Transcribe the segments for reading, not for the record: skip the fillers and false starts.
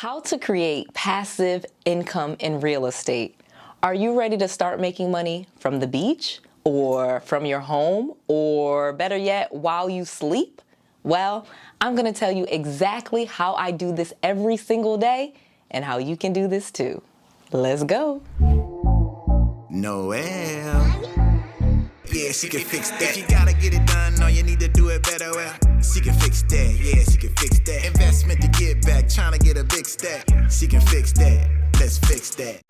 How to create passive income in real estate. Are you ready to start making money from the beach or from your home, or better yet, while you sleep? Well, I'm going to tell you exactly how I do this every single day and how you can do this too. Let's go. Noel. Yeah, she can fix that. If you gotta get it done, or you need to do it better, well, she can fix that. Yeah, she can fix that. Investment to get back, trying to get a big stack. She can fix that. Let's fix that.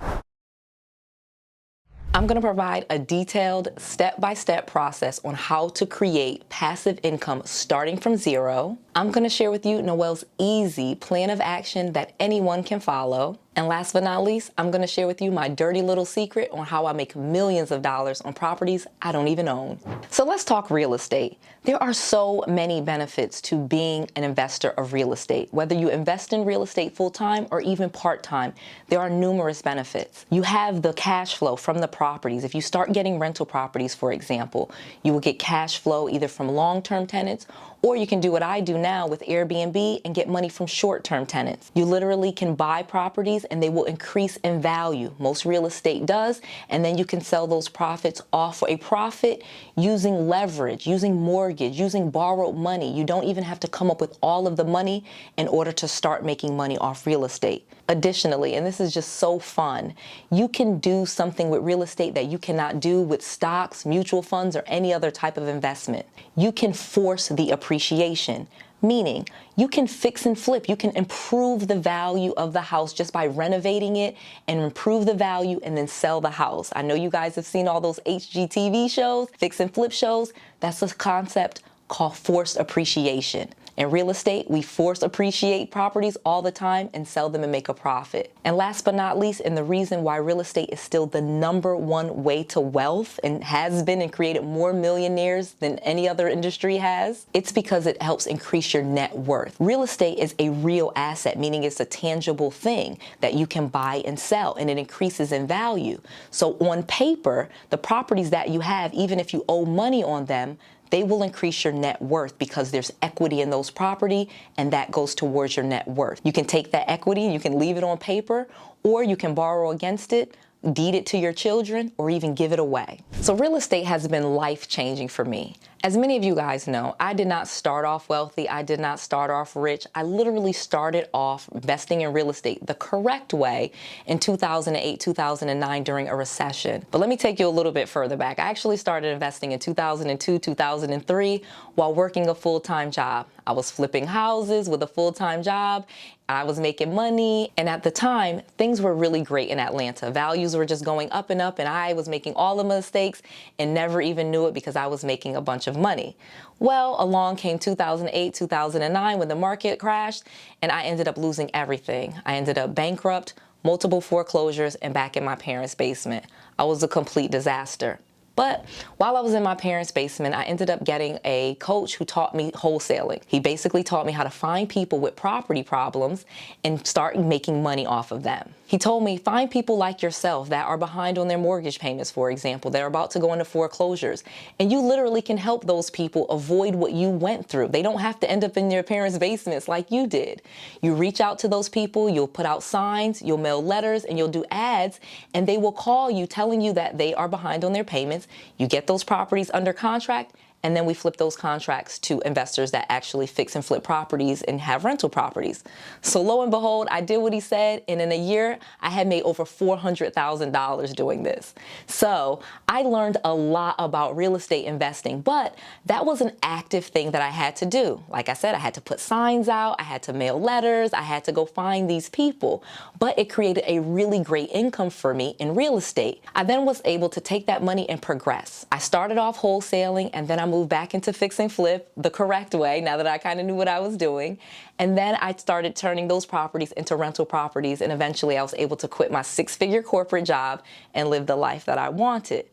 I'm going to provide a detailed step-by-step process on how to create passive income starting from zero. I'm going to share with you Noel's easy plan of action that anyone can follow. And last but not least, I'm going to share with you my dirty little secret on how I make millions of dollars on properties I don't even own. So let's talk real estate. There are so many benefits to being an investor of real estate. Whether you invest in real estate full-time or even part-time, there are numerous benefits. You have the cash flow from the properties. If you start getting rental properties, for example, you will get cash flow either from long-term tenants, or you can do what I do now with Airbnb and get money from short-term tenants. You literally can buy properties and they will increase in value. Most real estate does, and then you can sell those profits off for a profit using leverage, using mortgage, using borrowed money. You don't even have to come up with all of the money in order to start making money off real estate. Additionally, and this is just so fun, you can do something with real estate that you cannot do with stocks, mutual funds, or any other type of investment. You can force the appreciation, meaning you can fix and flip. You can improve the value of the house just by renovating it and improve the value and then sell the house. I know you guys have seen all those HGTV shows, fix and flip shows. That's a concept called forced appreciation. In real estate, we force appreciate properties all the time and sell them and make a profit. And last but not least, and the reason why real estate is still the #1 way to wealth and has been and created more millionaires than any other industry has, it's because it helps increase your net worth. Real estate is a real asset, meaning it's a tangible thing that you can buy and sell, and it increases in value. So on paper, the properties that you have, even if you owe money on them, they will increase your net worth because there's equity in those property, and that goes towards your net worth. You can take that equity and you can leave it on paper, or you can borrow against it, deed it to your children, or even give it away. So real estate has been life-changing for me. As many of you guys know, I did not start off wealthy. I did not start off rich. I literally started off investing in real estate the correct way in 2008, 2009 during a recession. But let me take you a little bit further back. I actually started investing in 2002, 2003 while working a full-time job. I was flipping houses with a full-time job. I was making money, and at the time, things were really great in Atlanta. Values were just going up and up, and I was making all the mistakes and never even knew it because I was making a bunch of money. Well, along came 2008, 2009 when the market crashed, and I ended up losing everything. I ended up bankrupt, multiple foreclosures, and back in my parents' basement. I was a complete disaster. But while I was in my parents' basement, I ended up getting a coach who taught me wholesaling. He basically taught me how to find people with property problems and start making money off of them. He told me, find people like yourself that are behind on their mortgage payments, for example, that are about to go into foreclosures. And you literally can help those people avoid what you went through. They don't have to end up in their parents' basements like you did. You reach out to those people, you'll put out signs, you'll mail letters, and you'll do ads, and they will call you telling you that they are behind on their payments. You get those properties under contract, and then we flip those contracts to investors that actually fix and flip properties and have rental properties. So lo and behold, I did what he said, and in a year, I had made over $400,000 doing this. So I learned a lot about real estate investing, but that was an active thing that I had to do. Like I said, I had to put signs out, I had to mail letters, I had to go find these people, but it created a really great income for me in real estate. I then was able to take that money and progress. I started off wholesaling, and then I moved back into fix and flip the correct way now that I kind of knew what I was doing. And then I started turning those properties into rental properties, and eventually I was able to quit my 6-figure corporate job and live the life that I wanted.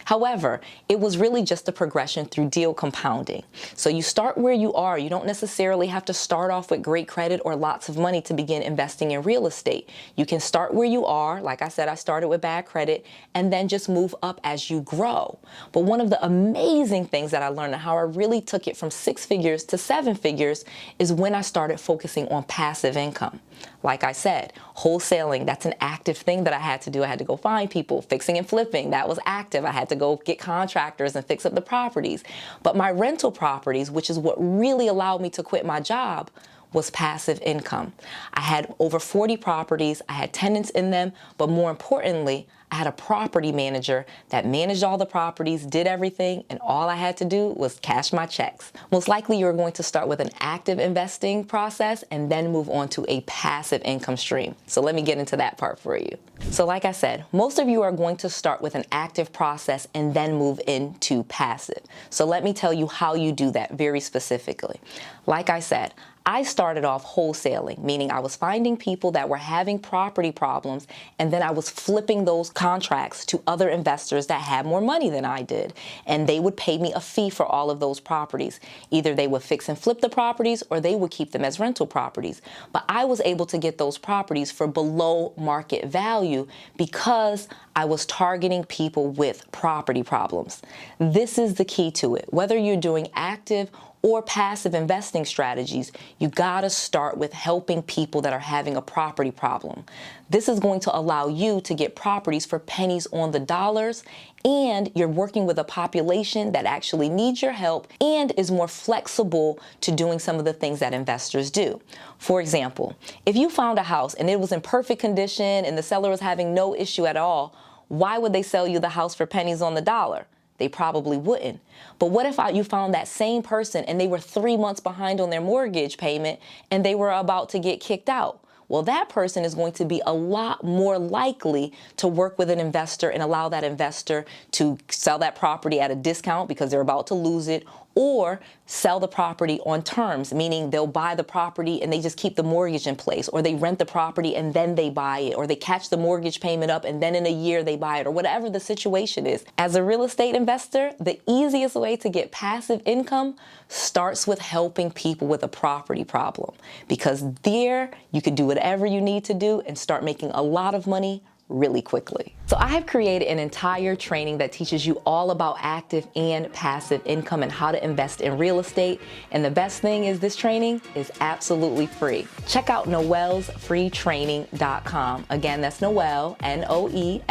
However, it was really just a progression through deal compounding. So you start where you are. You don't necessarily have to start off with great credit or lots of money to begin investing in real estate. You can start where you are. Like I said, I started with bad credit and then just move up as you grow. But one of the amazing things that I learned and how I really took it from 6 figures to 7 figures is when I started focusing on passive income. Like I said, wholesaling, that's an active thing that I had to do. I had to go find people. Fixing and flipping, that was active. I had to go get contractors and fix up the properties. But my rental properties, which is what really allowed me to quit my job, was passive income. I had over 40 properties, I had tenants in them, but more importantly, I had a property manager that managed all the properties, did everything, and all I had to do was cash my checks. Most likely you're going to start with an active investing process and then move on to a passive income stream. So let me get into that part for you. So like I said, most of you are going to start with an active process and then move into passive. So let me tell you how you do that very specifically. Like I said, I started off wholesaling, meaning I was finding people that were having property problems, and then I was flipping those contracts to other investors that had more money than I did. And they would pay me a fee for all of those properties. Either they would fix and flip the properties or they would keep them as rental properties. But I was able to get those properties for below market value because I was targeting people with property problems. This is the key to it. Whether you're doing active or passive investing strategies, you gotta start with helping people that are having a property problem. This is going to allow you to get properties for pennies on the dollars, and you're working with a population that actually needs your help and is more flexible to doing some of the things that investors do. For example, if you found a house and it was in perfect condition and the seller was having no issue at all, why would they sell you the house for pennies on the dollar? They probably wouldn't. But what if you found that same person and they were 3 months behind on their mortgage payment and they were about to get kicked out? Well, that person is going to be a lot more likely to work with an investor and allow that investor to sell that property at a discount because they're about to lose it, or sell the property on terms, meaning they'll buy the property and they just keep the mortgage in place, or they rent the property and then they buy it, or they catch the mortgage payment up and then in a year they buy it, or whatever the situation is. As a real estate investor, the easiest way to get passive income starts with helping people with a property problem, because there you can do whatever you need to do and start making a lot of money really quickly. So I have created an entire training that teaches you all about active and passive income and how to invest in real estate. And the best thing is this training is absolutely free. Check out noellsfreetraining.com. Again, that's Noelle, N-O-E-L-L-E-S,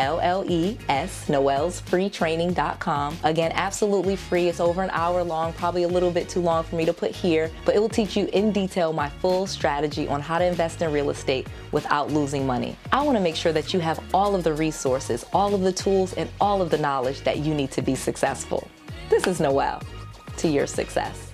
noellsfreetraining.com. Again, absolutely free. It's over an hour long, probably a little bit too long for me to put here, but it will teach you in detail my full strategy on how to invest in real estate without losing money. I want to make sure that you have all of the resources, all of the tools, and all of the knowledge that you need to be successful. This is Noelle, to your success.